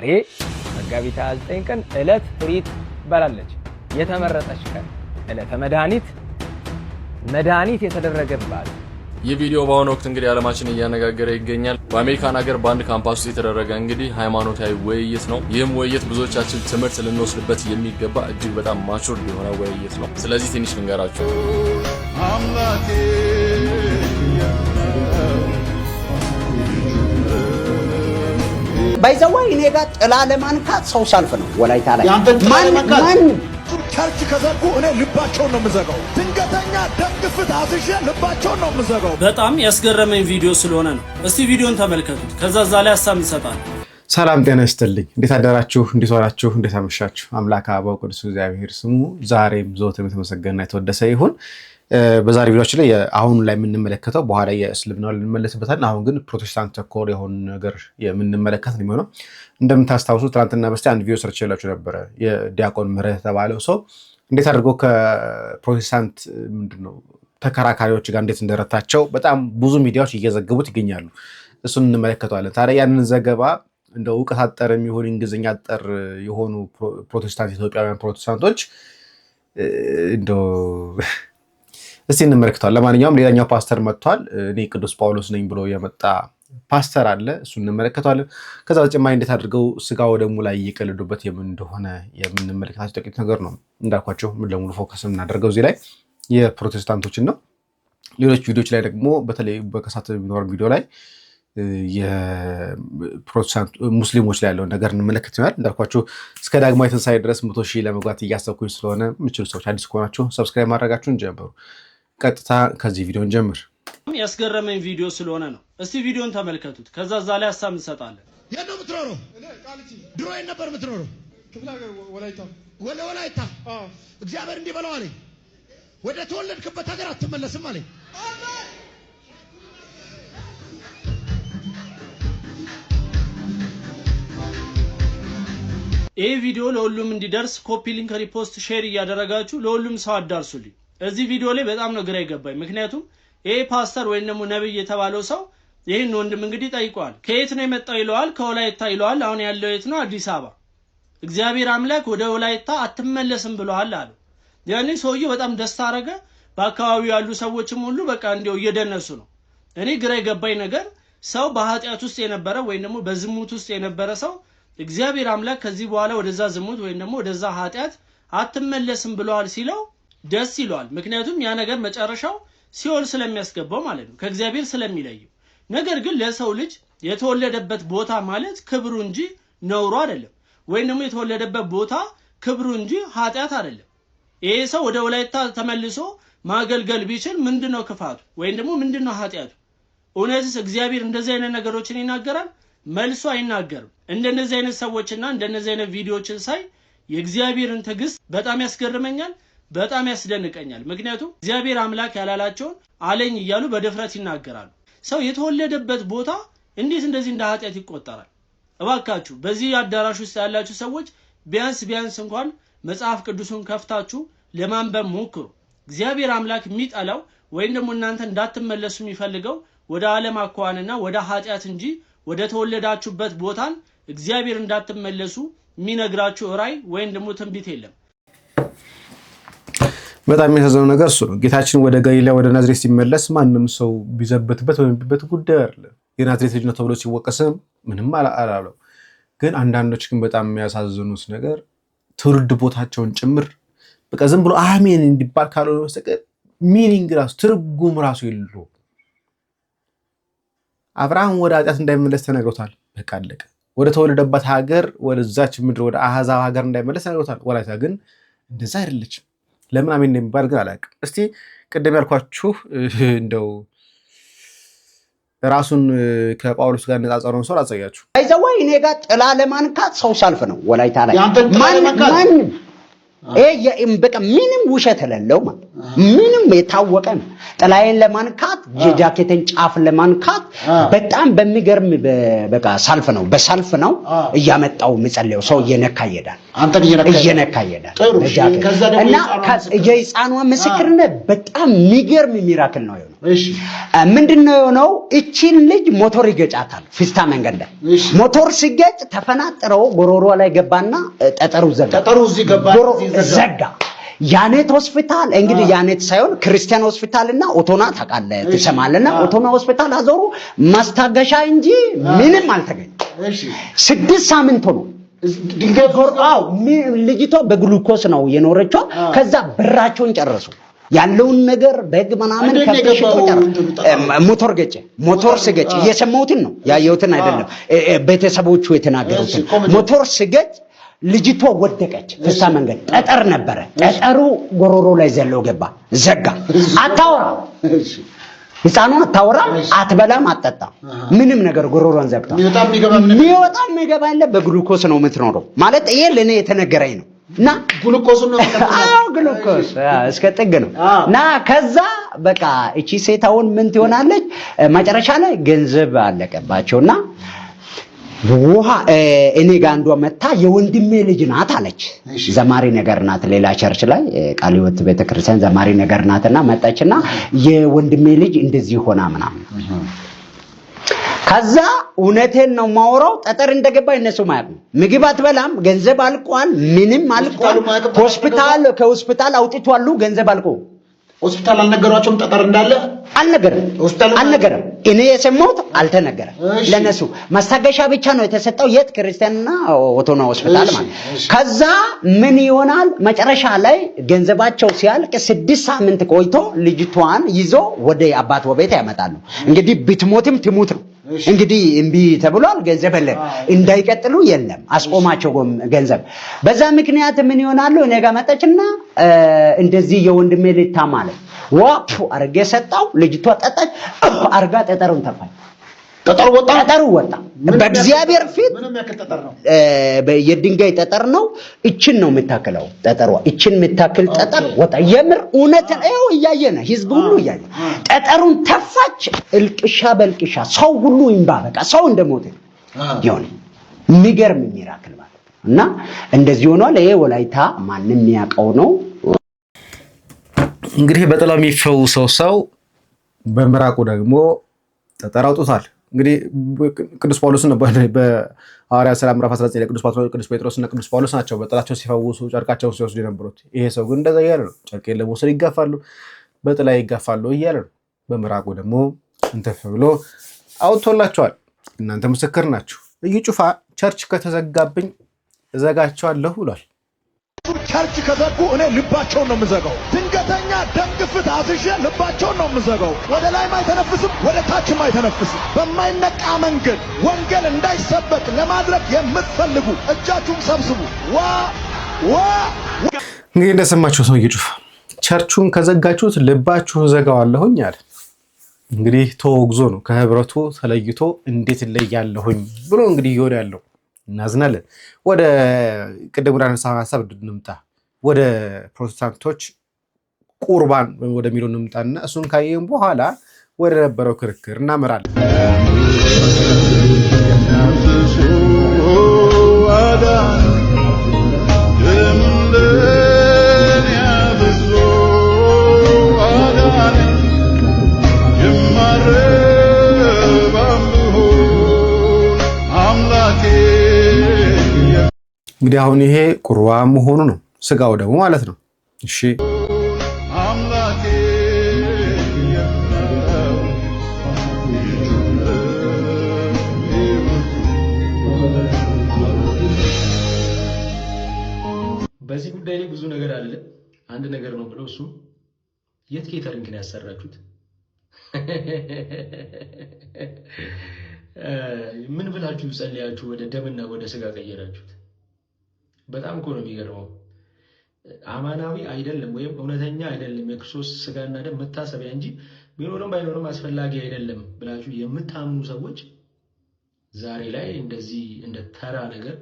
ዛሬ መጋቢት 29 ቀን ዕለት ፍሪት ባላለች የተመረጠች ቀን ዕለተ መድኃኒት የተደረገባት የቪዲዮ ባሁን ወቅት እንግዲህ ዓለማችን እያነጋገረ ይገኛል። በአሜሪካን ሀገር በአንድ ካምፓስ ውስጥ የተደረገ እንግዲህ ሃይማኖታዊ ውይይት ነው። ይህም ውይይት ብዙዎቻችን ትምህርት ልንወስድበት የሚገባ እጅግ በጣም ማቹር የሆነ ውይይት ነው። ስለዚህ ትንሽ ልንገራችሁ። ባይዘዋይ እኔ ጋር ጥላ ለማንካት ሰው ሳልፍ ነው ወላይታ ላይ ማን ቸርች ከዘጉ እኔ ልባቸውን ነው የምዘጋው። ድንገተኛ ደግፍት አዝዤ ልባቸውን ነው የምዘጋው። በጣም ያስገረመኝ ቪዲዮ ስለሆነ ነው። እስቲ ቪዲዮን ተመልከቱት፣ ከዛ ላይ ሐሳብ እንሰጣለን። ሰላም ጤና ይስጥልኝ። እንዴት አደራችሁ? እንዴት ዋላችሁ? እንዴት አመሻችሁ? አምላክ አበው ቅዱስ እግዚአብሔር ስሙ ዛሬም ዘወትርም የተመሰገነና የተወደሰ ይሁን። በዛሬ ቪዲዮአችን ላይ አሁን ላይ የምንመለከተው በኋላ የእስልምናው ልንመለስበታለን። አሁን ግን ፕሮቴስታንት ተኮር የሆነ ነገር የምንመለከት ነው የሚሆነው። እንደምታስታውሱ ትናንትና በስቲያ አንድ ቪዲዮ ሰርቼላችሁ ነበረ። የዲያቆን ምህረት የተባለው ሰው እንዴት አድርጎ ከፕሮቴስታንት ምንድነው ተከራካሪዎች ጋር እንዴት እንደረታቸው በጣም ብዙ ሚዲያዎች እየዘገቡት ይገኛሉ። እሱን እንመለከተዋለን። ታዲያ ያንን ዘገባ እንደው ዕውቀት አጠር የሚሆን እንግሊዝኛ አጠር የሆኑ ፕሮቴስታንት ኢትዮጵያውያን ፕሮቴስታንቶች እንደው እስቲ እንመለከተዋለን። ለማንኛውም ሌላኛው ፓስተር መጥቷል። እኔ ቅዱስ ጳውሎስ ነኝ ብሎ የመጣ ፓስተር አለ። እሱን እንመለከተዋለን። ከዛ በተጨማሪ እንዴት አድርገው ስጋ ወደሙ ላይ እየቀለዱበት የምን እንደሆነ የምንመለከታቸው ጥቂት ነገር ነው። እንዳልኳቸው ምን ለሙሉ ፎከስ እናደርገው እዚህ ላይ የፕሮቴስታንቶችን ነው። ሌሎች ቪዲዮዎች ላይ ደግሞ በተለይ በከሳት የሚኖር ቪዲዮ ላይ የፕሮቴስታንት ሙስሊሞች ላይ ያለውን ነገር እንመለከት ይሆናል። እንዳልኳቸው እስከ ዳግማዊ ትንሣኤ ድረስ 100,000 ለመግባት እያሰብኩኝ ስለሆነ የምችሉ ሰዎች አዲስ ከሆናችሁ ሰብስክራይብ ማድረጋችሁን ጀምሩ። ቀጥታ ከዚህ ቪዲዮን ጀምር። ያስገረመኝ ቪዲዮ ስለሆነ ነው። እስቲ ቪዲዮን ተመልከቱት፣ ከዛ ላይ ሐሳብ እንሰጣለን። የት ነው የምትኖረው? ድሮ የት ነበር የምትኖረው? ክፍለ ሀገር ወላይታ። እግዚአብሔር እንዲህ በለው አለኝ፣ ወደ ተወለድክበት ሀገር አትመለስም አለኝ። ይህ ቪዲዮ ለሁሉም እንዲደርስ ኮፒ ሊንክ፣ ሪፖስት፣ ሼር እያደረጋችሁ ለሁሉም ሰው አዳርሱልኝ። እዚህ ቪዲዮ ላይ በጣም ነው ግራ ይገባኝ። ምክንያቱም ይሄ ፓስተር ወይም ደግሞ ነብይ የተባለው ሰው ይሄን ወንድም እንግዲህ ጠይቋል። ከየት ነው የመጣው ይለዋል። ከወላይታ ይለዋል። አሁን ያለው የት ነው? አዲስ አበባ። እግዚአብሔር አምላክ ወደ ወላይታ አትመለስም ብለዋል አሉ። ያኔ ሰውዬው በጣም ደስታ አረገ። በአካባቢው ያሉ ሰዎችም ሁሉ በቃ እንዲያው እየደነሱ ነው። እኔ ግራ የገባኝ ነገር ሰው በኃጢአት ውስጥ የነበረ ወይም ደግሞ በዝሙት ውስጥ የነበረ ሰው እግዚአብሔር አምላክ ከዚህ በኋላ ወደዛ ዝሙት ወይም ደግሞ ወደዛ ኃጢአት አትመለስም ብለዋል ሲለው ደስ ይለዋል። ምክንያቱም ያ ነገር መጨረሻው ሲኦል ስለሚያስገባው ማለት ነው፣ ከእግዚአብሔር ስለሚለየው። ነገር ግን ለሰው ልጅ የተወለደበት ቦታ ማለት ክብሩ እንጂ ነውሩ አይደለም። ወይም ደግሞ የተወለደበት ቦታ ክብሩ እንጂ ኃጢአት አይደለም። ይሄ ሰው ወደ ወላይታ ተመልሶ ማገልገል ቢችል ምንድነው ክፋቱ? ወይም ደግሞ ምንድነው ኃጢአቱ? እውነትስ እግዚአብሔር እንደዚህ አይነት ነገሮችን ይናገራል? መልሶ አይናገርም። እንደነዚህ አይነት ሰዎችና እንደነዚህ አይነት ቪዲዮዎችን ሳይ የእግዚአብሔርን ትዕግስት በጣም ያስገርመኛል፣ በጣም ያስደንቀኛል። ምክንያቱም እግዚአብሔር አምላክ ያላላቸውን አለኝ እያሉ በድፍረት ይናገራሉ። ሰው የተወለደበት ቦታ እንዴት እንደዚህ እንደ ኃጢአት ይቆጠራል? እባካችሁ በዚህ አዳራሽ ውስጥ ያላችሁ ሰዎች ቢያንስ እንኳን መጽሐፍ ቅዱስን ከፍታችሁ ለማንበብ ሞክሩ። እግዚአብሔር አምላክ የሚጠላው ወይም ደግሞ እናንተ እንዳትመለሱ የሚፈልገው ወደ ዓለም አኳኋንና ወደ ኃጢአት እንጂ ወደ ተወለዳችሁበት ቦታን እግዚአብሔር እንዳትመለሱ የሚነግራችሁ ራይ ወይም ደግሞ ትንቢት የለም። በጣም የሚያሳዝነው ነገር እሱ ነው። ጌታችን ወደ ገሊላ ወደ ናዝሬት ሲመለስ ማንም ሰው ቢዘበትበት ወይም ቢበት ጉዳይ አይደለም። የናዝሬት ልጅ ነው ተብሎ ሲወቀስም ምንም አላለው። ግን አንዳንዶች ግን በጣም የሚያሳዝኑት ነገር ትውልድ ቦታቸውን ጭምር በቃ ዝም ብሎ አሜን እንዲባል ካልሆነ በስተቀር ሚኒንግ ራሱ ትርጉም ራሱ የለውም። አብርሃም ወደ ኃጢአት እንዳይመለስ ተነግሮታል። በቃ አለቀ። ወደ ተወለደበት ሀገር ወደዛች ምድር ወደ አህዛብ ሀገር እንዳይመለስ ተነግሮታል። ወላይታ ግን እንደዛ አይደለችም። ለምን አሜን እንደሚባል ግን አላውቅም። እስቲ ቅድም ያልኳችሁ እንደው ራሱን ከጳውሎስ ጋር ነጻጸረውን ሰው አጻያችሁ። ባይዘዋይ እኔ ጋር ጥላ ለማንካት ሰው ሳልፍ ነው ወላይታ ላይ ማን በቃ ምንም ውሸት የሌለው ማለት ምንም የታወቀ ነው። ጥላዬን ለማንካት የጃኬቴን ጫፍ ለማንካት በጣም በሚገርም በቃ ሳልፍ ነው በሳልፍ ነው እያመጣው መጸለየው ሰው እየነካ ይሄዳል። አንተ እየነካ ይሄዳል እና የሕፃኗ ምስክርነት በጣም የሚገርም ሚራክል ነው የሆነው። እሺ ምንድነው የሆነው? እቺን ልጅ ሞተር ይገጫታል ፊስታ መንገድ ላይ። ሞተር ሲገጭ ተፈናጥረው ጎሮሮ ላይ ገባና ጠጠሩ ዘጋ። ጠጠሩ እዚህ ገባ ዘጋ። ያኔት ሆስፒታል እንግዲህ ያኔት ሳይሆን ክርስቲያን ሆስፒታልና ኦቶና ታውቃለህ ትሰማለና ኦቶና ሆስፒታል አዞሩ ማስታገሻ እንጂ ምንም አልተገኘም። እሺ 6 ሳምንት ነው ድንገት ጎርአው ልጅቷ በግሉኮስ ነው የኖረችው። ከዛ ብራቸውን ጨረሱ። ያለውን ነገር በግ ምናምን ከፍሽቶ ሞተር ገጨ። ሞተር ሲገጭ እየሰማሁትን ነው ያየሁትን አይደለም ቤተሰቦቹ የተናገሩትን። ሞተር ሲገጭ ልጅቷ ወደቀች። ፍሳ መንገድ ጠጠር ነበረ። ጠጠሩ ጎሮሮ ላይ ዘሎ ገባ፣ ዘጋ። አታወራ ህፃኑ አታወራ፣ አትበላም፣ አትጠጣም፣ ምንም ነገር ጎሮሮን ዘግታ። የሚወጣም የሚገባ ያለ በግሉኮስ ነው የምትኖረው ማለት ይሄ ለኔ የተነገረኝ ነው። እና ግሉኮስ ነው አዎ ግሉኮስ እስከ ጥግ ነው። እና ከዛ በቃ እቺ ሴታውን ምን ትሆናለች? መጨረሻ ላይ ገንዘብ አለቀባቸውና ውሃ እኔ ጋር አንዷ መታ የወንድሜ ልጅ ናት አለች። ዘማሪ ነገር ናት፣ ሌላ ቸርች ላይ ቃለ ሕይወት ቤተክርስቲያን ዘማሪ ነገር ናትና መጣችና የወንድሜ ልጅ እንደዚህ ሆና ምናምን። ከዛ እውነቴን ነው ማወራው፣ ጠጠር እንደገባ እነሱ ማለት ነው። ምግብ አትበላም፣ ገንዘብ አልቋል፣ ምንም አልቋል። ከሆስፒታል አውጥቷሉ፣ ገንዘብ አልቆ ሆስፒታል አልነገሯቸውም ጠጠር እንዳለ አልነገረም። እኔ የሰማሁት አልተነገረም ለነሱ። ማስታገሻ ብቻ ነው የተሰጠው። የት ክርስቲያንና ኦቶና ሆስፒታል ማለት። ከዛ ምን ይሆናል? መጨረሻ ላይ ገንዘባቸው ሲያልቅ 6 ሳምንት ቆይቶ ልጅቷን ይዞ ወደ አባቷ ቤት ያመጣሉ። እንግዲህ ብትሞትም ትሙት ነው እንግዲህ እምቢ ተብሏል። ገንዘብ የለም እንዳይቀጥሉ የለም አስቆማቸው ገንዘብ። በዛ ምክንያት ምን ይሆናሉ? እኔ ጋር መጣችና እንደዚህ የወንድሜ ልጅ ታማለች። ዋፕ አርጌ ሰጣው። ልጅቷ ጠጣች። አርጋ ጠጠሩን ተፋኝ። ጠጠሩ ወጣ። በእግዚአብሔር ፊት ምንም ያከተጠር ነው። የድንጋይ ጠጠር ነው። እችን ነው የምታከለው ጠጠሯ። እችን የምታክል ጠጠር ወጣ። የምር እውነት ነው። እያየነ ህዝብ ሁሉ እያየ ጠጠሩን ተፋች። እልቅሻ በልቅሻ ሰው ሁሉ ይንባ። በቃ ሰው እንደሞተ ይሆን የሚገርም ሚራክል ማለት እና እንደዚህ ሆኗል። ይሄ ወላይታ ማንንም የሚያውቀው ነው። እንግዲህ በጥላው የሚፈውሰው ሰው በምራቁ ደግሞ ጠጠር አውጥቷል። እንግዲህ ቅዱስ ጳውሎስ ነው በሐዋርያት ሥራ ምዕራፍ 19 ላይ ቅዱስ ጴጥሮስ እና ቅዱስ ጳውሎስ ናቸው በጥላቸው ሲፈውሱ ጨርቃቸውን ሲወስዱ የነበሩት። ይሄ ሰው ግን እንደዛ እያለ ነው። ጨርቄን ለመውሰድ ይጋፋሉ፣ በጥላ ይጋፋሉ እያለ ነው። በምራቁ ደግሞ እንተፍ ብሎ አውጥቶላቸዋል። እናንተ ምስክር ናችሁ። እዩ ጩፋ ቸርች ከተዘጋብኝ እዘጋቸዋለሁ ብሏል። ቸርች ከዘጉ እኔ ልባቸውን ነው የምዘጋው። ድንገተኛ ደም ግፊት አዝዤ ልባቸውን ነው የምዘጋው። ወደ ላይም አይተነፍስም፣ ወደ ታችም አይተነፍስም። በማይነቃ መንገድ ወንጌል እንዳይሰበክ ለማድረግ የምትፈልጉ እጃችሁን ሰብስቡ። እንግዲህ እንደሰማችሁ ሰው ጩፋ ቸርቹን ከዘጋችሁት ልባችሁ ዘጋዋለሁኝ አለ። እንግዲህ ተወግዞ ነው ከህብረቱ ተለይቶ እንዴት እለያለሁኝ ብሎ እንግዲህ ይሆን ያለው። እናዝናለን። ወደ ቅድም ወደ አነሳው ሐሳብ እንምጣ። ወደ ፕሮቴስታንቶች ቁርባን ወደሚለው እንምጣና እሱን ካየን በኋላ ወደ ነበረው ክርክር እናመራለን። እንግዲህ አሁን ይሄ ቁርባን መሆኑ ነው፣ ስጋው ደግሞ ማለት ነው። እሺ በዚህ ጉዳይ ላይ ብዙ ነገር አለ። አንድ ነገር ነው ብለው እሱ የት ኬተሪንግን ያሰራችሁት ምን ብላችሁ ጸልያችሁ ወደ ደምና ወደ ስጋ ቀየራችሁት? በጣም እኮ ነው የሚገርመው። አማናዊ አይደለም ወይም እውነተኛ አይደለም የክርስቶስ ስጋና ደም መታሰቢያ እንጂ ቢኖርም ባይኖርም አስፈላጊ አይደለም ብላችሁ የምታምኑ ሰዎች ዛሬ ላይ እንደዚህ እንደ ተራ ነገር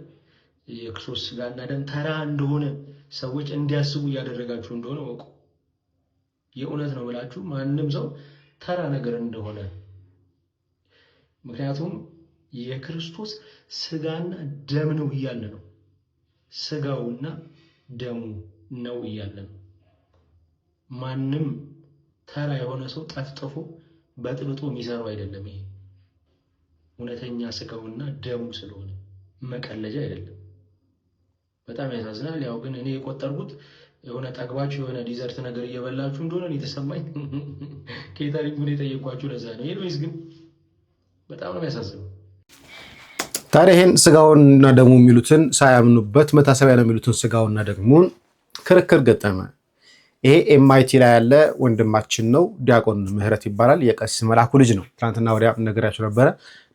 የክርስቶስ ስጋና ደም ተራ እንደሆነ ሰዎች እንዲያስቡ እያደረጋችሁ እንደሆነ ወቁ። የእውነት ነው ብላችሁ ማንም ሰው ተራ ነገር እንደሆነ፣ ምክንያቱም የክርስቶስ ስጋና ደም ነው እያለ ነው። ስጋውና ደሙ ነው እያለ ነው። ማንም ተራ የሆነ ሰው ጠፍጥፎ በጥብጦ የሚሰራው አይደለም። ይሄ እውነተኛ ስጋውና ደሙ ስለሆነ መቀለጃ አይደለም። በጣም ያሳዝናል። ያው ግን እኔ የቆጠርኩት የሆነ ጠግባችሁ የሆነ ዲዘርት ነገር እየበላችሁ እንደሆነ ነው የተሰማኝ። ኬተሪንጉን የጠየኳችሁ ለዛ ነው። ኤኒዌይስ ግን በጣም ነው የሚያሳዝነው። ታዲያ ይሄን ስጋውንና ደሙ የሚሉትን ሳያምኑበት መታሰቢያ ነው የሚሉትን ስጋውና ደሙን ክርክር ገጠመ። ይሄ ኤምአይቲ ላይ ያለ ወንድማችን ነው። ዲያቆን ምህረት ይባላል። የቀሲስ መላኩ ልጅ ነው። ትናንትና ወዲያ ነገራችሁ ነበረ።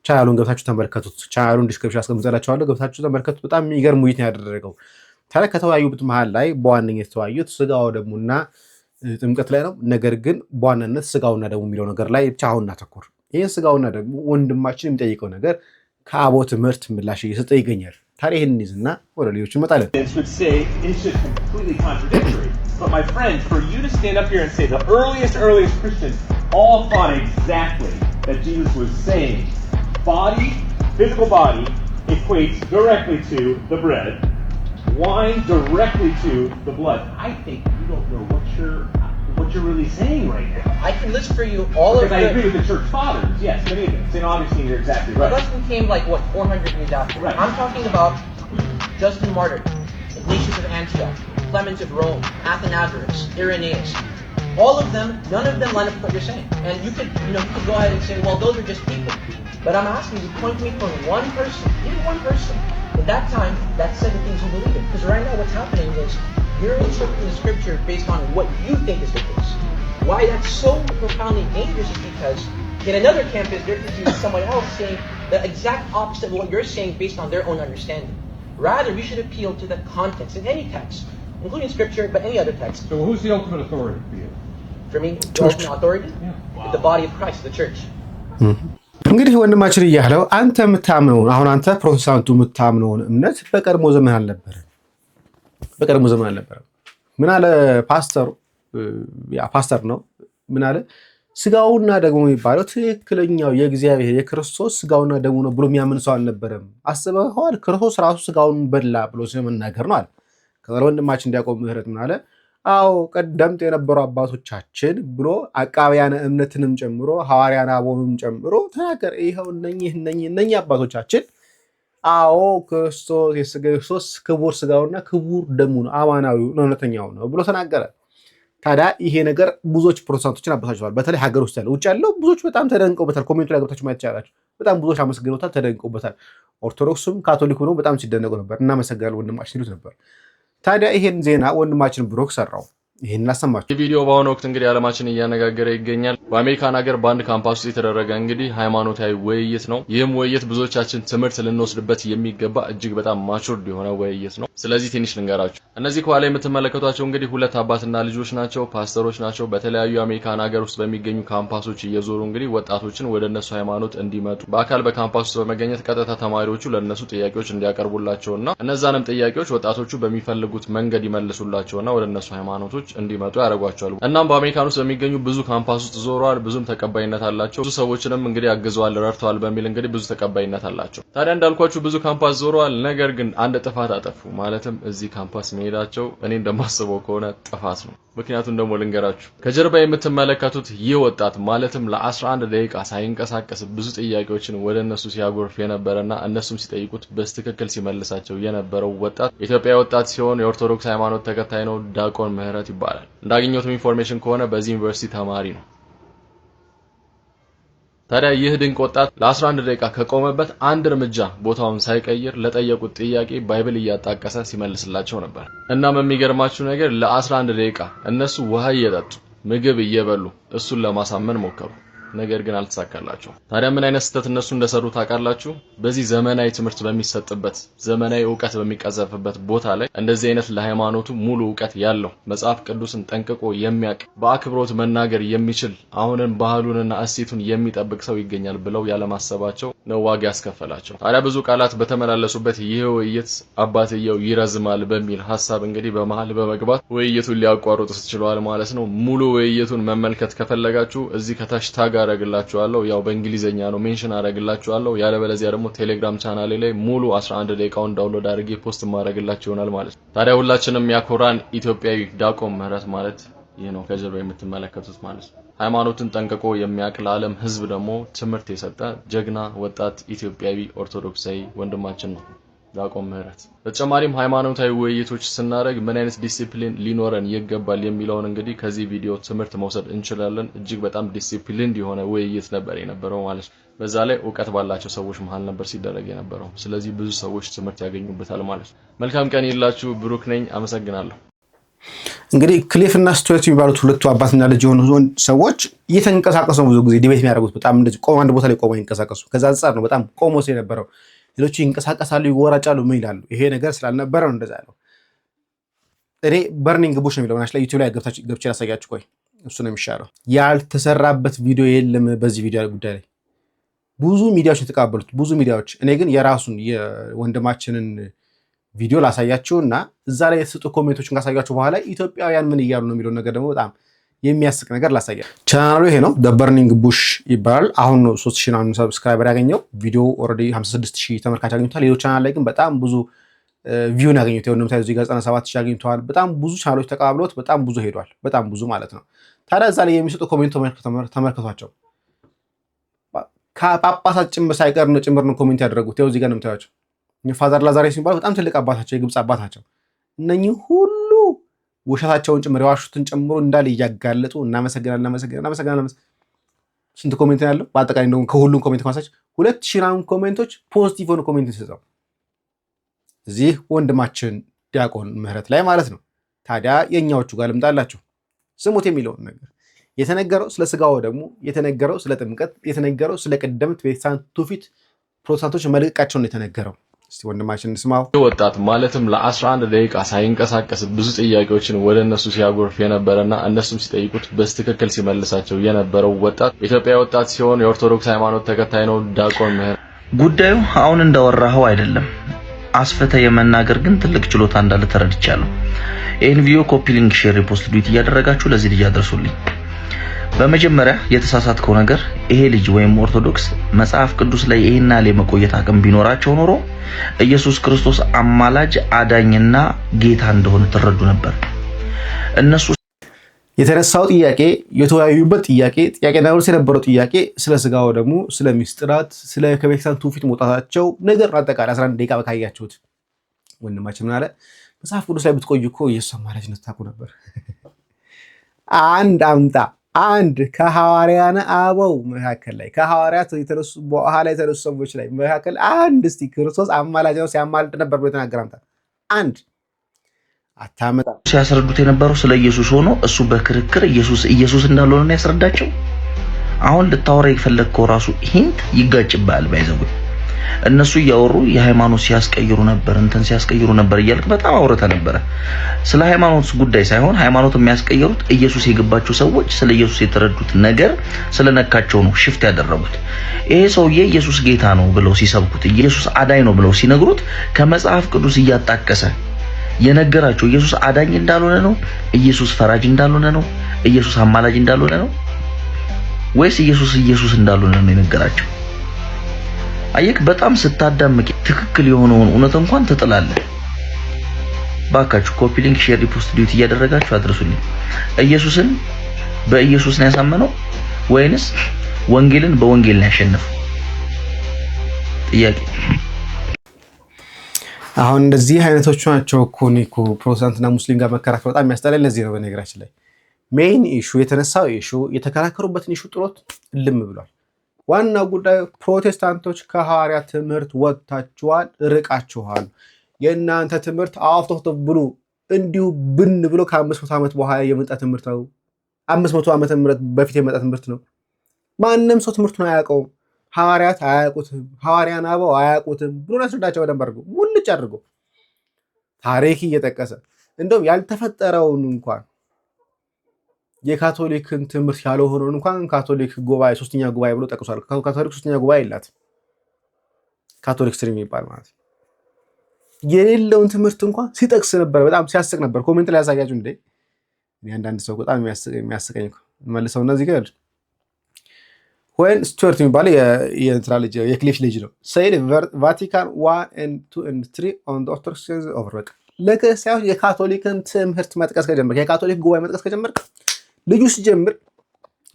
ቻናሉን ገብታችሁ ተመልከቱት። ቻናሉን ዲስክሪፕሽን አስቀምጥላችኋለሁ። ገብታችሁ ተመልከቱት። በጣም የሚገርም ውይይት ነው ያደረገው። ታዲያ ከተወያዩበት መሀል ላይ በዋነኝነት የተወያዩት ስጋው ደሙና ጥምቀት ላይ ነው። ነገር ግን በዋናነት ስጋውና ደሙ የሚለው ነገር ላይ ብቻ አሁን እናተኩር። ይሄን ስጋውና ደሙ ወንድማችን የሚጠይቀው ነገር ከአቦ ትምህርት ምላሽ እየሰጠ ይገኛል። ታዲያ ይሄንን ይዝና ወደ ሌሎች እንመጣለን። But my friends, for you to stand up here and say the earliest Christians all thought exactly that Jesus was saying body, physical body, equates directly to the bread, wine directly to the blood. I think you don't know what you're really saying right now. I can list for you all because of I agree with the church fathers, yes, many of them. St. Augustine, you're exactly right. Augustine came 400 years after. Right. I'm talking about Justin Martyr, Ignatius of Antioch, Clement of Rome, Athanasius, Irenaeus. All of them, none of them line up with what you're saying. And you could go ahead and say, well, those are just people. But I'm asking you, point me from one person, even one person, in that time that said the things you believe in. Because right now what's happening is you're interpreting the scripture based on what you think is the case. Why that's so profoundly dangerous is because in another campus, there could be someone else saying the exact opposite of what you're saying based on their own understanding. Rather, we should appeal to the context in any text, including scripture, but any other text. So who's the ultimate authority for you? For me, the ultimate authority is the body of Christ, the church. እንግዲህ ወንድማችን እያለው አንተ የምታምነውን አሁን አንተ ፕሮቴስታንቱ የምታምነውን እምነት በቀድሞ ዘመን አልነበረም። ምን አለ ፓስተር ነው ምን አለ ስጋውና ደግሞ የሚባለው ትክክለኛው የእግዚአብሔር የክርስቶስ ስጋውና ደሙ ነው ብሎ የሚያምን ሰው አልነበረም። አስበዋል። ክርስቶስ ራሱ ስጋውን በላ ብሎ ሲመናገር ነው አለ። ከዛ ወንድማችን ዲያቆን ምህረት ምን አለ? አዎ ቀደምት የነበሩ አባቶቻችን ብሎ አቃቢያነ እምነትንም ጨምሮ ሐዋርያና አቦንም ጨምሮ ተናገረ። ይሄው እነኚህ አባቶቻችን አዎ ክርስቶስ ክቡር ስጋውና ክቡር ደሙ ነው፣ አማናዊው ነው፣ እውነተኛው ነው ብሎ ተናገረ። ታዲያ ይሄ ነገር ብዙዎች ፕሮቴስታንቶችን አበሳጭቷል። በተለይ ሀገር ውስጥ ያለው፣ ውጭ ያለው ብዙዎች በጣም ተደንቀውበታል። ኮሜንቱ ላይ ገብታችሁ ማየት ይቻላል። በጣም ብዙዎች አመስግነውታል፣ ተደንቀውበታል። ኦርቶዶክሱም ካቶሊኩ ነው በጣም ሲደነቁ ነበር። እናመሰግናለን ወንድማችን ይሉት ነበር። ታዲያ ይሄን ዜና ወንድማችን ብሩክ ሰራው። ይሄን እናሰማችሁ። የቪዲዮ በአሁኑ ወቅት እንግዲህ ዓለማችን እያነጋገረ ይገኛል። በአሜሪካን ሀገር በአንድ ካምፓስ ውስጥ የተደረገ እንግዲህ ሃይማኖታዊ ውይይት ነው። ይህም ውይይት ብዙዎቻችን ትምህርት ልንወስድበት የሚገባ እጅግ በጣም ማቹርድ የሆነ ውይይት ነው። ስለዚህ ትንሽ ልንገራችሁ። እነዚህ ከኋላ የምትመለከቷቸው እንግዲህ ሁለት አባትና ልጆች ናቸው፣ ፓስተሮች ናቸው። በተለያዩ የአሜሪካን ሀገር ውስጥ በሚገኙ ካምፓሶች እየዞሩ እንግዲህ ወጣቶችን ወደ እነሱ ሃይማኖት እንዲመጡ በአካል በካምፓስ ውስጥ በመገኘት ቀጥታ ተማሪዎቹ ለእነሱ ጥያቄዎች እንዲያቀርቡላቸውና እነዛንም ጥያቄዎች ወጣቶቹ በሚፈልጉት መንገድ ይመልሱላቸውና ወደ እነሱ ሃይማኖቶች እንዲመጡ ያደርጓቸዋል። እናም በአሜሪካን ውስጥ በሚገኙ ብዙ ካምፓስ ውስጥ ዞረዋል። ብዙም ተቀባይነት አላቸው። ብዙ ሰዎችንም እንግዲህ አግዘዋል፣ ረድተዋል በሚል እንግዲህ ብዙ ተቀባይነት አላቸው። ታዲያ እንዳልኳችሁ ብዙ ካምፓስ ዞረዋል። ነገር ግን አንድ ጥፋት አጠፉ። ማለትም እዚህ ካምፓስ መሄዳቸው እኔ እንደማስበው ከሆነ ጥፋት ነው። ምክንያቱም ደግሞ ልንገራችሁ። ከጀርባ የምትመለከቱት ይህ ወጣት ማለትም ለ11 ደቂቃ ሳይንቀሳቀስ ብዙ ጥያቄዎችን ወደ እነሱ ሲያጎርፍ የነበረና እነሱም ሲጠይቁት በትክክል ሲመልሳቸው የነበረው ወጣት የኢትዮጵያ ወጣት ሲሆን የኦርቶዶክስ ሃይማኖት ተከታይ ነው። ዲያቆን ምህረት ይባላል። እንዳገኘሁት ኢንፎርሜሽን ከሆነ በዚህ ዩኒቨርሲቲ ተማሪ ነው። ታዲያ ይህ ድንቅ ወጣት ለ11 ደቂቃ ከቆመበት አንድ እርምጃ ቦታውን ሳይቀይር ለጠየቁት ጥያቄ ባይብል እያጣቀሰ ሲመልስላቸው ነበር። እናም የሚገርማችሁ ነገር ለ11 ደቂቃ እነሱ ውሃ እየጠጡ ምግብ እየበሉ እሱን ለማሳመን ሞከሩ። ነገር ግን አልተሳካላቸው። ታዲያ ምን አይነት ስህተት እነሱ እንደሰሩ ታውቃላችሁ? በዚህ ዘመናዊ ትምህርት በሚሰጥበት ዘመናዊ ዕውቀት በሚቀዘፍበት ቦታ ላይ እንደዚህ አይነት ለሃይማኖቱ ሙሉ ዕውቀት ያለው መጽሐፍ ቅዱስን ጠንቅቆ የሚያውቅ በአክብሮት መናገር የሚችል አሁንን ባህሉንና እሴቱን የሚጠብቅ ሰው ይገኛል ብለው ያለማሰባቸው ነው ዋጋ ያስከፈላቸው። ታዲያ ብዙ ቃላት በተመላለሱበት ይህ ውይይት አባትየው ይረዝማል በሚል ሐሳብ እንግዲህ በመሃል በመግባት ውይይቱን ሊያቋርጡት ችለዋል ማለት ነው። ሙሉ ውይይቱን መመልከት ከፈለጋችሁ እዚህ ከታች ታግ አረግላችኋለሁ። ያው በእንግሊዘኛ ነው ሜንሽን አረግላችኋለሁ። ያለበለዚያ ደግሞ ቴሌግራም ቻናሌ ላይ ሙሉ 11 ደቂቃውን ዳውንሎድ አድርጌ ፖስት ማድረግላችሁ ይሆናል ማለት ነው። ታዲያ ሁላችንም ያኮራን ኢትዮጵያዊ ዲያቆን ምህረት ማለት ይህ ነው ከጀርባ የምትመለከቱት ማለት ነው። ሃይማኖትን ጠንቅቆ የሚያውቅ ለዓለም ህዝብ ደግሞ ትምህርት የሰጠ ጀግና ወጣት ኢትዮጵያዊ ኦርቶዶክሳዊ ወንድማችን ነው ዲያቆን ምህረት። በተጨማሪም ሃይማኖታዊ ውይይቶች ስናደርግ ምን አይነት ዲሲፕሊን ሊኖረን ይገባል የሚለውን እንግዲህ ከዚህ ቪዲዮ ትምህርት መውሰድ እንችላለን። እጅግ በጣም ዲሲፕሊን የሆነ ውይይት ነበር የነበረው ማለት ነው። በዛ ላይ ዕውቀት ባላቸው ሰዎች መሃል ነበር ሲደረግ የነበረው። ስለዚህ ብዙ ሰዎች ትምህርት ያገኙበታል ማለት ነው። መልካም ቀን ይላችሁ። ብሩክ ነኝ። አመሰግናለሁ። እንግዲህ ክሊፍ እና ስቱዌርት የሚባሉት ሁለቱ አባትና ልጅ የሆኑ ሰዎች እየተንቀሳቀሱ ነው ብዙ ጊዜ ዲቤት የሚያደርጉት። በጣም እንደዚህ ቆሞ አንድ ቦታ ላይ ቆሞ ይንቀሳቀሱ። ከዛ አንጻር ነው በጣም ቆሞ የነበረው። ሌሎቹ ይንቀሳቀሳሉ፣ ይወራጫሉ፣ ምን ይላሉ። ይሄ ነገር ስላልነበረ ነው እንደዛ ያለው። እኔ በርኒንግ ቡሽ ነው የሚለው ናሽ ላይ ዩቲዩብ ላይ ገብቼ ላሳያችሁ። ቆይ እሱ ነው የሚሻለው። ያልተሰራበት ቪዲዮ የለም በዚህ ቪዲዮ ጉዳይ ላይ ብዙ ሚዲያዎች የተቀባበሉት ብዙ ሚዲያዎች። እኔ ግን የራሱን የወንድማችንን ቪዲዮ ላሳያችሁ እና እዛ ላይ የተሰጡ ኮሜንቶችን ካሳያችሁ በኋላ ኢትዮጵያውያን ምን እያሉ ነው የሚለውን ነገር ደግሞ በጣም የሚያስቅ ነገር ላሳያችሁ። ቻናሉ ይሄ ነው፣ በርኒንግ ቡሽ ይባላል። አሁን ነው 3000 ሰብስክራይበር ያገኘው። ቪዲዮ ኦልሬዲ 56000 ተመልካች አግኝቷል። ሌሎች ቻናል ላይ ግን በጣም ብዙ ቪውን ያገኙት ይሁን ነው እዚህ ጋር 97000 አግኝቷል። በጣም ብዙ ቻናሎች ተቀባብለውት በጣም ብዙ ሄዷል። በጣም ብዙ ማለት ነው። ታዲያ እዛ ላይ የሚሰጡ ኮሜንት ተመልከቷቸው። ከጳጳሳት ጭምር ነው ኮሜንት ያደረጉት። ይኸው እዚህ ጋር ነው የምታዩቸው። ፋዘር ላዛሬስ የሚባሉ በጣም ትልቅ አባታቸው የግብፅ አባታቸው እነኚህ ሁሉ ውሸታቸውን ጭምር የዋሹትን ጨምሮ እንዳለ እያጋለጡ እናመሰግናለን። ስንት ኮሜንት ነው ያለው? በአጠቃላይ እንደውም ከሁሉም ኮሜንት ከማሳች 2000 ኮሜንቶች ፖዚቲቭ ሆኑ ኮሜንት ተሰጠው እዚህ ወንድማችን ዲያቆን ምህረት ላይ ማለት ነው። ታዲያ የኛዎቹ ጋር ልምጣላችሁ። ስሙት የሚለውን ነገር የተነገረው ስለ ስጋው ደግሞ የተነገረው ስለ ጥምቀት የተነገረው ስለ ቀደምት ቤተክርስቲያን ትውፊት ፕሮቴስታንቶች መልቀቃቸውን ነው የተነገረው። እስቲ ወንድማችን እንስማው። ወጣት ማለትም ለ11 ደቂቃ ሳይንቀሳቀስ ብዙ ጥያቄዎችን ወደ እነሱ ሲያጎርፍ የነበረና እነሱም ሲጠይቁት በትክክል ሲመልሳቸው የነበረው ወጣት ኢትዮጵያዊ ወጣት ሲሆን የኦርቶዶክስ ሃይማኖት ተከታይ ነው። ዲያቆን ምህረት ጉዳዩ አሁን እንዳወራኸው አይደለም። አስፈተ የመናገር ግን ትልቅ ችሎታ እንዳለ ተረድቻለሁ። ይህን ቪዲዮ ኮፒ ሊንክ፣ ሼር፣ ሪፖስት ዱት እያደረጋችሁ ለዚህ ልጅ አድርሱልኝ። በመጀመሪያ የተሳሳትከው ነገር ይሄ ልጅ ወይም ኦርቶዶክስ መጽሐፍ ቅዱስ ላይ ይሄና ላይ መቆየት አቅም ቢኖራቸው ኖሮ ኢየሱስ ክርስቶስ አማላጅ አዳኝና ጌታ እንደሆነ ተረዱ ነበር። እነሱ የተነሳው ጥያቄ የተወያዩበት ጥያቄና መልስ የነበረው ጥያቄ ስለ ስጋው ደግሞ ስለ ሚስጥራት ስለ ከቤተክርስቲያን ትውፊት መውጣታቸው ነገር አጠቃላይ 11 ደቂቃ በካያችሁት ወንድማችን ምን አለ? መጽሐፍ ቅዱስ ላይ ብትቆዩ እኮ ኢየሱስ አማላጅነት ታውቁ ነበር። አንድ አምጣ አንድ ከሐዋርያነ አበው መካከል ላይ ከሐዋርያት የተነሱ በኋላ የተነሱ ሰዎች ላይ መካከል አንድ እስቲ ክርስቶስ አማላጅ ነው ሲያማልድ ነበር ብሎ ተናገራምታ አንድ አታመጣ። ሲያስረዱት የነበረው ስለ ኢየሱስ ሆኖ እሱ በክርክር ኢየሱስ እንዳልሆነ ያስረዳቸው። አሁን ልታወራ የፈለግከው ራሱ ሂንት ይጋጭባል። ባይዘው እነሱ እያወሩ የሃይማኖት ሲያስቀይሩ ነበር እያልክ በጣም አውርተ ነበር። ስለ ሃይማኖት ጉዳይ ሳይሆን ሃይማኖት የሚያስቀይሩት ኢየሱስ የገባቸው ሰዎች ስለ ኢየሱስ የተረዱት ነገር ስለነካቸው ነው ሽፍት ያደረጉት። ይሄ ሰውዬ ኢየሱስ ጌታ ነው ብለው ሲሰብኩት ኢየሱስ አዳኝ ነው ብለው ሲነግሩት ከመጽሐፍ ቅዱስ እያጣቀሰ የነገራቸው ኢየሱስ አዳኝ እንዳልሆነ ነው፣ ኢየሱስ ፈራጅ እንዳልሆነ ነው፣ ኢየሱስ አማላጅ እንዳልሆነ ነው ወይስ ኢየሱስ እንዳልሆነ ነው የነገራቸው? አየክ፣ በጣም ስታዳምቅ ትክክል የሆነውን እውነት እንኳን ትጥላለህ። ባካችሁ ኮፒ ሊንክ፣ ሼር፣ ሪፖስት ዲዩት እያደረጋችሁ አድርሱልኝ። ኢየሱስን በኢየሱስ ነው ያሳመነው ወይንስ ወንጌልን በወንጌል ነው ያሸነፈው? ጥያቄ። አሁን እንደዚህ አይነቶቹ ናቸው እኮ ኒኮ ፕሮቴስታንትና ሙስሊም ጋር መከራከር በጣም የሚያስጠላኝ ለዚህ ነው። በነገራችን ላይ ሜይን ኢሹ የተነሳው ኢሹ የተከራከሩበትን ኢሹ ጥሎት ልም ብሏል። ዋናው ጉዳይ ፕሮቴስታንቶች ከሐዋርያ ትምህርት ወጥታችኋል፣ ርቃችኋል። የእናንተ ትምህርት አውቶፍ ብሉ እንዲሁ ብን ብሎ ከ500 ዓመት በኋላ የመጣ ትምህርት ነው። 500 ዓመት በፊት የመጣ ትምህርት ነው። ማንም ሰው ትምህርቱን አያውቀውም። ሐዋርያት አያውቁትም፣ ሐዋርያን አበው አያውቁትም ብሎ ያስረዳቸው በደንብ አድርጎ ሙልጭ አድርጎ ታሪክ እየጠቀሰ እንደውም ያልተፈጠረውን እንኳን የካቶሊክን ትምህርት ያልሆነውን እንኳን ካቶሊክ ጉባኤ 3ኛ ጉባኤ ብሎ ጠቅሷል። ካቶሊክ 3ኛ ጉባኤ የላት ካቶሊክ ስትሪም የሚባል ማለት የሌለውን ትምህርት እንኳን ሲጠቅስ ነበር። በጣም ሲያስቅ ነበር። ኮሜንት ላይ ያሳያችሁ እንዴ አንዳንድ ሰው በጣም የሚያስቀኝ መልሰው እነዚህ ጋር ወይን ስቱዋርት የሚባለው የክሊፍ ልጅ ነው። ሰይድ ቫቲካን 1 and 2 and 3 on the orthodox over በቃ ለክርስቲያኖች የካቶሊክን ትምህርት መጥቀስ ከጀመርክ የካቶሊክ ጉባኤ መጥቀስ ከጀመርክ ልጁ ሲጀምር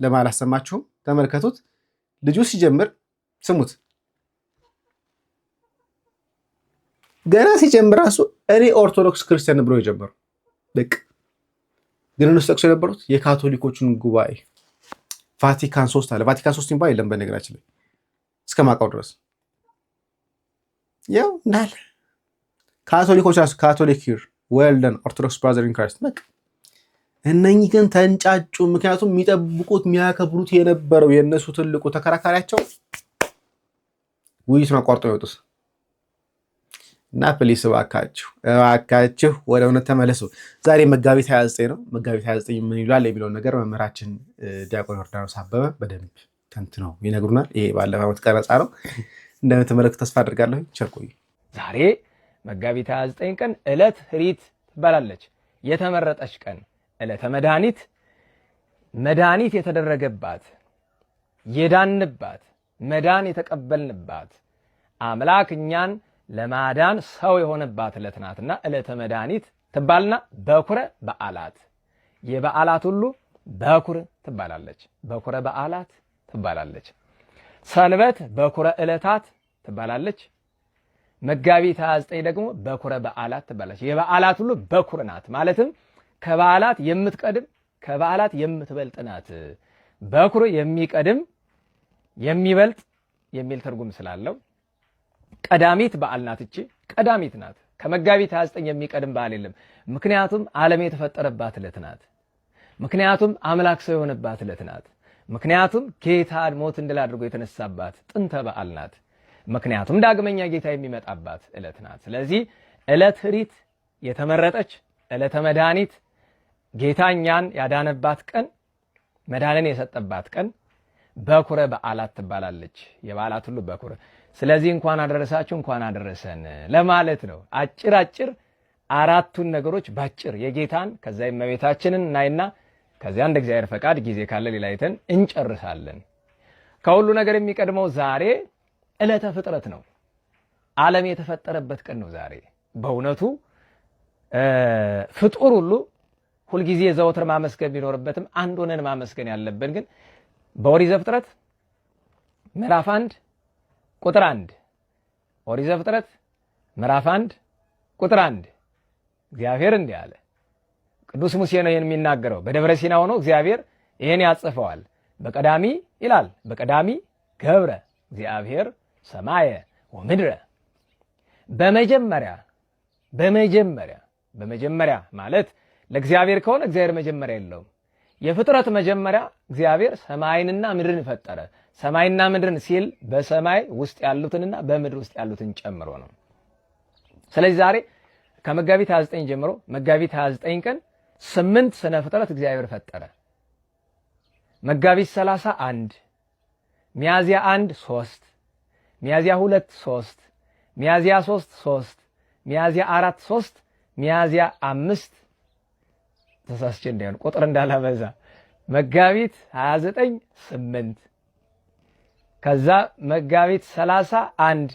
ለማላሰማችሁም ተመልከቱት። ልጁ ሲጀምር ስሙት። ገና ሲጀምር ራሱ እኔ ኦርቶዶክስ ክርስቲያን ብሎ የጀመሩ በቃ ግን እነሱ ጠቅሶ የነበሩት የካቶሊኮቹን ጉባኤ ቫቲካን 3 አለ። ቫቲካን 3 የሚባል የለም በነገራችን ላይ እስከማውቀው ድረስ ያው እንዳለ ካቶሊኮች ራሱ ካቶሊክ ሂር ዌልደን ኦርቶዶክስ ብራዘር ኢን ክራይስት በቃ እነኚህ ግን ተንጫጩ። ምክንያቱም የሚጠብቁት የሚያከብሩት የነበረው የእነሱ ትልቁ ተከራካሪያቸው ውይይቱን አቋርጠው ይወጡት እና ፕሊስ እባካችሁ ወደ እውነት ተመለሱ። ዛሬ መጋቢት 29 ነው። መጋቢት 29 ምን ይላል የሚለውን ነገር መምህራችን ዲያቆን ዮርዳኖስ አበበ በደንብ ተንትነው ይነግሩናል። ይሄ ባለፈው ዓመት ቀረጻ ነው። እንደምትመለከቱ ተስፋ አድርጋለሁ። ቸር ቆዩ። ዛሬ መጋቢት 29 ቀን ዕለት ኅሪት ትባላለች። የተመረጠች ቀን ዕለተ መድኃኒት፣ መድኃኒት የተደረገባት የዳንባት መዳን የተቀበልንባት አምላክ እኛን ለማዳን ሰው የሆነባት ዕለት ናትና ዕለተ መድኃኒት ትባልና በኩረ በዓላት የበዓላት ሁሉ በኩር ትባላለች። በኩረ በዓላት ትባላለች። ሰንበት በኩረ ዕለታት ትባላለች። መጋቢት 29 ደግሞ በኩረ በዓላት ትባላለች። የበዓላት ሁሉ በኩር ናት። ማለትም ከበዓላት የምትቀድም ከበዓላት የምትበልጥ ናት። በኩር የሚቀድም የሚበልጥ የሚል ትርጉም ስላለው ቀዳሚት በዓል ናት። እቺ ቀዳሚት ናት። ከመጋቢት 29 የሚቀድም በዓል የለም። ምክንያቱም ዓለም የተፈጠረባት ዕለት ናት። ምክንያቱም አምላክ ሰው የሆነባት ዕለት ናት። ምክንያቱም ጌታ ሞትን ድል አድርጎ የተነሳባት ጥንተ በዓል ናት። ምክንያቱም ዳግመኛ ጌታ የሚመጣባት ዕለት ናት። ስለዚህ ዕለት ኅሪት የተመረጠች ዕለተ መድኃኒት ጌታ እኛን ያዳነባት ቀን መዳንን የሰጠባት ቀን በኩረ በዓላት ትባላለች። የበዓላት ሁሉ በኩረ። ስለዚህ እንኳን አደረሳችሁ እንኳን አደረሰን ለማለት ነው። አጭር አራቱን ነገሮች ባጭር የጌታን ከዛ የእመቤታችንን እናይና ከዚያ እንደ እግዚአብሔር ፈቃድ ጊዜ ካለ ሌላ አይተን እንጨርሳለን። ከሁሉ ነገር የሚቀድመው ዛሬ ዕለተ ፍጥረት ነው። ዓለም የተፈጠረበት ቀን ነው ዛሬ። በእውነቱ ፍጡር ሁሉ ሁልጊዜ ዘወትር ማመስገን ቢኖርበትም አንድ ሆነን ማመስገን ያለብን ግን በኦሪት ዘፍጥረት ምዕራፍ 1 ቁጥር 1 ኦሪት ዘፍጥረት ምዕራፍ 1 ቁጥር 1 እግዚአብሔር እንዲህ አለ። ቅዱስ ሙሴ ነው ይህን የሚናገረው። በደብረ ሲና ሆኖ እግዚአብሔር ይህን ያጽፈዋል። በቀዳሚ ይላል በቀዳሚ ገብረ እግዚአብሔር ሰማየ ወምድረ በመጀመሪያ ማለት ለእግዚአብሔር ከሆነ እግዚአብሔር መጀመሪያ የለውም። የፍጥረት መጀመሪያ እግዚአብሔር ሰማይንና ምድርን ፈጠረ። ሰማይና ምድርን ሲል በሰማይ ውስጥ ያሉትንና በምድር ውስጥ ያሉትን ጨምሮ ነው። ስለዚህ ዛሬ ከመጋቢት 29 ጀምሮ መጋቢት 29 ቀን 8 ስነ ፍጥረት እግዚአብሔር ፈጠረ። መጋቢት 30 1፣ ሚያዝያ 1 3፣ ሚያዝያ 2 3፣ ሚያዝያ 3 3፣ ሚያዝያ 4 3፣ ሚያዝያ 5 ተሳስቼ እንዳይሆን ቁጥር እንዳላበዛ መጋቢት 29 8፣ ከዛ መጋቢት 31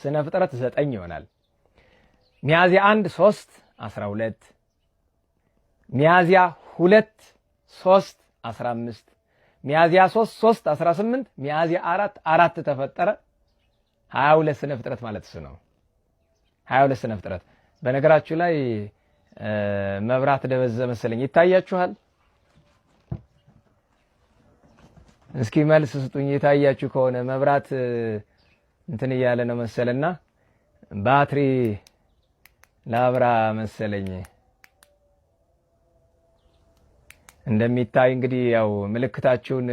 ስነ ፍጥረት 9 ይሆናል። ሚያዝያ 1 3 12፣ ሚያዝያ 2 3 15፣ ሚያዝያ 3 3 18፣ ሚያዝያ 4 4 ተፈጠረ። 22 ስነ ፍጥረት ማለት እሱ ነው። 22 ስነ ፍጥረት። በነገራችሁ ላይ መብራት ደበዘ መሰለኝ። ይታያችኋል? እስኪ መልስ ስጡኝ። የታያችሁ ከሆነ መብራት እንትን እያለ ነው መሰለና ባትሪ ላብራ መሰለኝ። እንደሚታይ እንግዲህ ያው ምልክታችሁን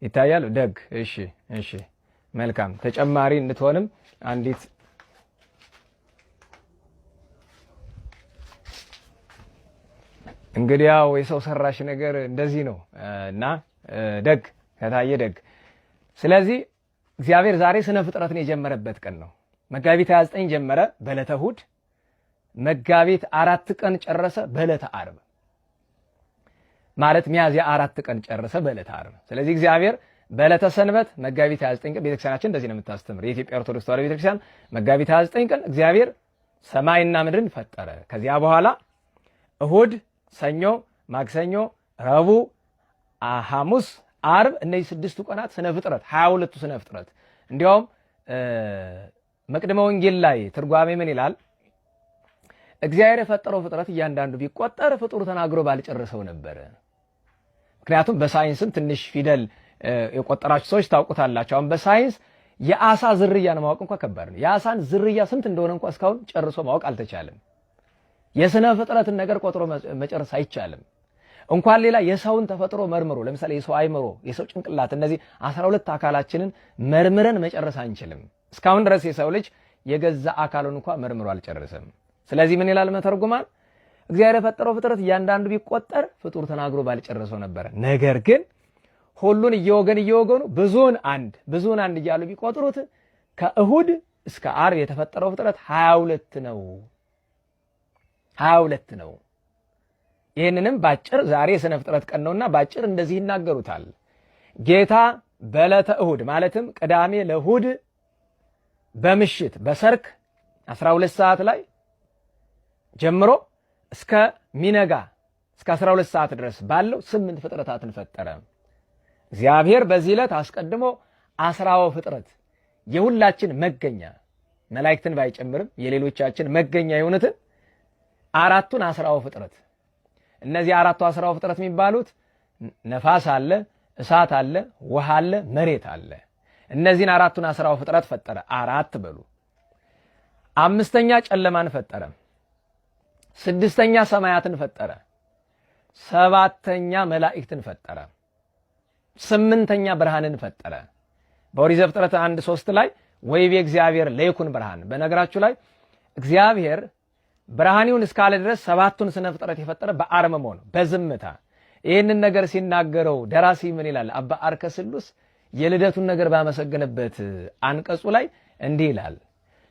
ይታያል። ደግ እሺ መልካም። ተጨማሪ እንትሆንም አንዲት እንግዲህ ያው የሰው ሰራሽ ነገር እንደዚህ ነው እና ደግ ከታየ ደግ። ስለዚህ እግዚአብሔር ዛሬ ስነ ፍጥረትን የጀመረበት ቀን ነው። መጋቢት 29 ጀመረ በዕለተ እሑድ፣ መጋቢት 4 ቀን ጨረሰ በዕለተ ዓርብ። ማለት ሚያዝያ 4 ቀን ጨረሰ በዕለተ ዓርብ። ስለዚህ እግዚአብሔር በዕለተ ሰንበት መጋቢት 29 ቀን ቤተክርስቲያናችን እንደዚህ ነው የምታስተምር። የኢትዮጵያ ኦርቶዶክስ ተዋሕዶ ቤተክርስቲያን መጋቢት 29 ቀን እግዚአብሔር ሰማይና ምድርን ፈጠረ። ከዚያ በኋላ እሑድ፣ ሰኞ፣ ማክሰኞ፣ ረቡዕ፣ ሐሙስ፣ ዓርብ እነዚህ 6ቱ ቀናት ስነ ፍጥረት 22ቱ ስነ ፍጥረት። እንዲያውም መቅደመ ወንጌል ላይ ትርጓሜ ምን ይላል? እግዚአብሔር የፈጠረው ፍጥረት እያንዳንዱ ቢቆጠር ፍጡር ተናግሮ ባልጨረሰው ነበር። ምክንያቱም በሳይንስም ትንሽ ፊደል የቆጠራችሁ ሰዎች ታውቁታላችሁ። አሁን በሳይንስ የአሳ ዝርያን ማወቅ እንኳን ከባድ ነው። የአሳን ዝርያ ስንት እንደሆነ እንኳን እስካሁን ጨርሶ ማወቅ አልተቻለም። የስነ ፍጥረትን ነገር ቆጥሮ መጨረስ አይቻልም። እንኳን ሌላ የሰውን ተፈጥሮ መርምሮ ለምሳሌ የሰው አይምሮ፣ የሰው ጭንቅላት፣ እነዚህ 12 አካላችንን መርምረን መጨረስ አንችልም። እስካሁን ድረስ የሰው ልጅ የገዛ አካሉን እንኳን መርምሮ አልጨረሰም። ስለዚህ ምን ይላል መተርጉማን? እግዚአብሔር የፈጠረው ፍጥረት እያንዳንዱ ቢቆጠር ፍጡር ተናግሮ ባልጨረሰው ነበር። ነገር ግን ሁሉን እየወገኑ ብዙውን አንድ እያሉ ቢቆጥሩት ከእሁድ እስከ ዓርብ የተፈጠረው ፍጥረት 22 ነው። 22 ነው። ይህንንም ባጭር ዛሬ የሥነ ፍጥረት ቀን ነውና ባጭር እንደዚህ ይናገሩታል። ጌታ በዕለተ እሁድ ማለትም ቅዳሜ ለእሁድ በምሽት በሰርክ 12 ሰዓት ላይ ጀምሮ እስከ ሚነጋ እስከ 12 ሰዓት ድረስ ባለው 8 ፍጥረታትን ፈጠረ። እግዚአብሔር በዚህ ዕለት አስቀድሞ 10 ፍጥረት የሁላችን መገኛ መላእክትን ባይጨምርም የሌሎቻችን መገኛ የሆኑትን 4ቱን 10 ፍጥረት እነዚህ 4ቱ 10 ፍጥረት የሚባሉት ነፋስ አለ፣ እሳት አለ፣ ውሃ አለ፣ መሬት አለ። እነዚህን 4ቱን 10 ፍጥረት ፈጠረ። 4 በሉ። 5ኛ ጨለማን ፈጠረ። 6ኛ ሰማያትን ፈጠረ። 7ኛ መላእክትን ፈጠረ። 8ኛ ብርሃንን ፈጠረ። በኦሪት ዘፍጥረት 1:3 ላይ ወይቤ እግዚአብሔር ለይኩን ብርሃን። በነገራችሁ ላይ እግዚአብሔር ብርሃን ይሁን እስካለ ድረስ 7ቱን ስነ ፍጥረት የፈጠረ በአርምሞ ነው፣ በዝምታ። ይህንን ነገር ሲናገረው ደራሲ ምን ይላል? አባ አርከ ስሉስ የልደቱን ነገር ባመሰገነበት አንቀጹ ላይ እንዲህ ይላል።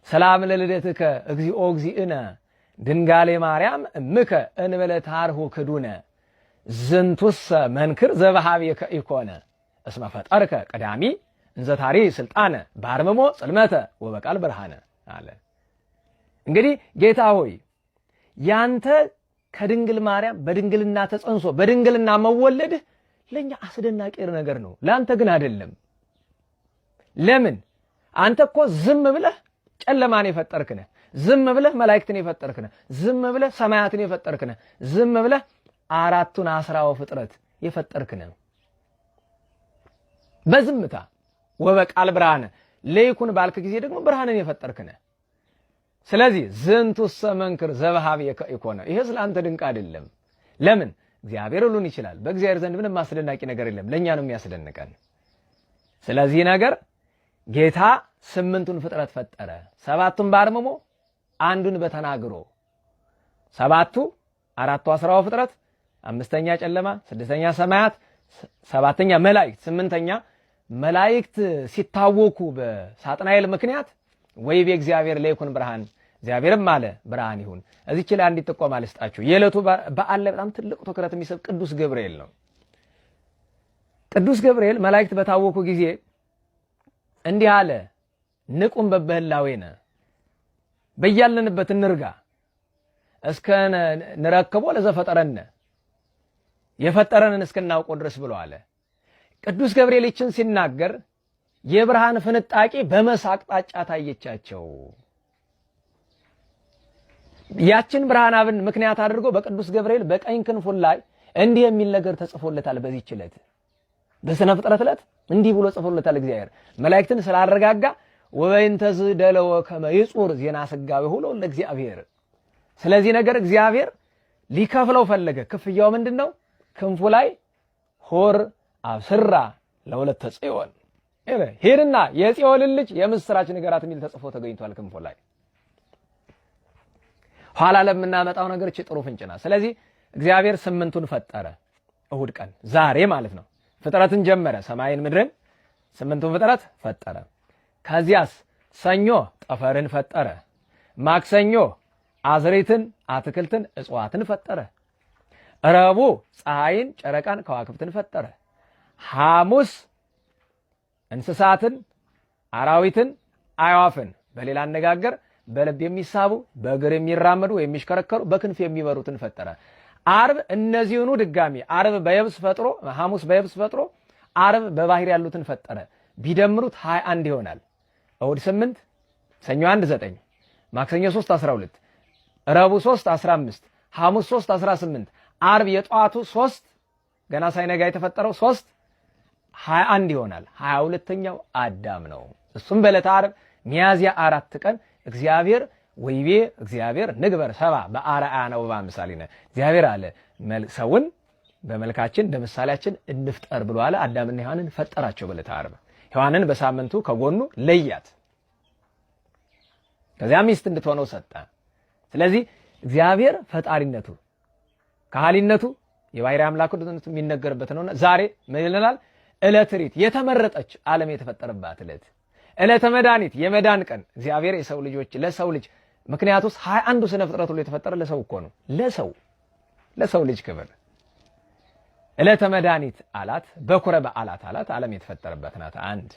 ሰላም ለልደትከ እግዚኦ እግዚእነ ድንጋሌ ማርያም እምከ እንበለ ታርሁ ክዱነ ዝንቱሰ መንክር ዘበሃቤከ ኢኮነ እስመ ፈጠርከ ቀዳሚ እንዘ ታሪ ስልጣነ በአርምሞ ጽልመተ ወበቃል ብርሃነ አለ። እንግዲህ ጌታ ሆይ ያንተ ከድንግል ማርያም በድንግልና ተጸንሶ በድንግልና መወለድህ ለኛ አስደናቂ ነገር ነው፣ ለአንተ ግን አይደለም። ለምን? አንተ እኮ ዝም ብለህ ጨለማን የፈጠርክ ነህ። ዝም ብለህ መላእክትን የፈጠርክ ነህ። ዝም ብለህ ሰማያትን የፈጠርክ ነህ። ዝም ብለህ 4ቱን 10 ፍጥረት የፈጠርክ ነህ በዝምታ። ወበቃል ብርሃነ ለይኩን ባልክ ጊዜ ደግሞ ብርሃንን የፈጠርክ ነህ። ስለዚህ ዝንቱሰ መንክር ዘበሃቤከ ኢኮነ፣ ይሄ ስለአንተ ድንቅ አይደለም። ለምን? እግዚአብሔር ሁሉን ይችላል። በእግዚአብሔር ዘንድ ምንም አስደናቂ ነገር የለም። ለእኛ ነው የሚያስደንቀን። ስለዚህ ነገር ጌታ 8ቱን ፍጥረት ፈጠረ። 7ቱን በአርምሞ 1ዱን በተናግሮ 7ቱ 4ቱ 10 ፍጥረት 5ኛ ጨለማ 6ኛ ሰማያት 7ኛ መላእክት 8ኛ መላእክት ሲታወኩ በሳጥናኤል ምክንያት ወይቤ እግዚአብሔር ለይኩን ብርሃን እግዚአብሔርም አለ ብርሃን ይሁን። እዚች ላይ አንዲት ጥቆማ ልስጣችሁ። የዕለቱ በዓል ላይ በጣም ትልቅ ትኩረት የሚስብ ቅዱስ ገብርኤል ነው። ቅዱስ ገብርኤል መላእክት በታወኩ ጊዜ እንዲህ አለ፣ ንቁም በበህላዌነ በያለንበት እንርጋ እስከ ንረክቦ ለዘፈጠረነ የፈጠረንን እስክናውቀው ድረስ ብሎ አለ። ቅዱስ ገብርኤል ይችን ሲናገር የብርሃን ፍንጣቂ በመሳቅ አቅጣጫ ታየቻቸው። ያችን ብርሃን አብን ምክንያት አድርጎ በቅዱስ ገብርኤል በቀኝ ክንፉ ላይ እንዲህ የሚል ነገር ተጽፎለታል። በዚህች ዕለት በስነ ፍጥረት ዕለት እንዲህ ብሎ ጽፎለታል እግዚአብሔር መላእክትን ስላረጋጋ ወበይንተዝ ደለወ ከመ ይጹር ዜና ስጋዌ ሁሉ ለእግዚአብሔር። ስለዚህ ነገር እግዚአብሔር ሊከፍለው ፈለገ። ክፍያው ምንድነው? ክንፉ ላይ ሆር አብስራ ለወለተ ጽዮን ሄድና የጽዮንን ልጅ የምስራች ንገራት የሚል ተጽፎ ተገኝቷል ክንፉ ላይ። ኋላ ለምናመጣው ነገር እቺ ጥሩ ፍንጭ ናት። ስለዚህ እግዚአብሔር 8ቱን ፈጠረ እሁድ ቀን ዛሬ ማለት ነው። ፍጥረትን ጀመረ፣ ሰማይን ምድርን 8ቱን ፍጥረት ፈጠረ። ከዚያስ ሰኞ ጠፈርን ፈጠረ። ማክሰኞ አዝሬትን፣ አትክልትን፣ እጽዋትን ፈጠረ። ረቡዕ ፀሐይን፣ ጨረቃን፣ ከዋክብትን ፈጠረ። ሐሙስ እንስሳትን፣ አራዊትን፣ አዕዋፍን በሌላ አነጋገር በልብ የሚሳቡ በእግር የሚራመዱ የሚሽከረከሩ በክንፍ የሚበሩትን ፈጠረ። ዓርብ እነዚህኑ ድጋሚ ዓርብ በየብስ ፈጥሮ ሐሙስ በየብስ ፈጥሮ ዓርብ በባህር ያሉትን ፈጠረ። ቢደምሩት 21 ይሆናል። እሁድ 8፣ ሰኞ 1 9፣ ማክሰኞ 3 12፣ ረቡዕ 3 15፣ ሐሙስ 3 18፣ ዓርብ የጧቱ 3 ገና ሳይነጋ የተፈጠረው 3 21 ይሆናል። 22ኛው አዳም ነው። እሱም በዕለተ ዓርብ ሚያዝያ 4 ቀን እግዚአብሔር ወይቤ እግዚአብሔር ንግበር ሰብአ በአርአያነ ወበአምሳሊነ እግዚአብሔር አለ ሰውን በመልካችን እንደ ምሳሌያችን እንፍጠር ብሎ አለ። አዳምና ሔዋንን ፈጠራቸው በዕለተ ዓርብ። ሔዋንን በሳምንቱ ከጎኑ ለያት። ከዚያ ሚስት እንድትሆነው ሰጠ። ስለዚህ እግዚአብሔር ፈጣሪነቱ ከሃሊነቱ የባሕርይ አምላክነቱ የሚነገርበት ነውና ዛሬ ምን ይለናል? ዕለተ ሪት የተመረጠች ዓለም የተፈጠረባት ዕለት፣ ዕለተ መድኃኒት የመዳን ቀን እግዚአብሔር የሰው ልጆች ለሰው ልጅ ምክንያቱስ 21ዱ ስነ ፍጥረት ሁሉ የተፈጠረ ለሰው እኮ ነው። ለሰው ልጅ ክብር ዕለተ መድኃኒት አላት። በኩረ በዓላት አላት። ዓለም የተፈጠረበት ናት። አንድ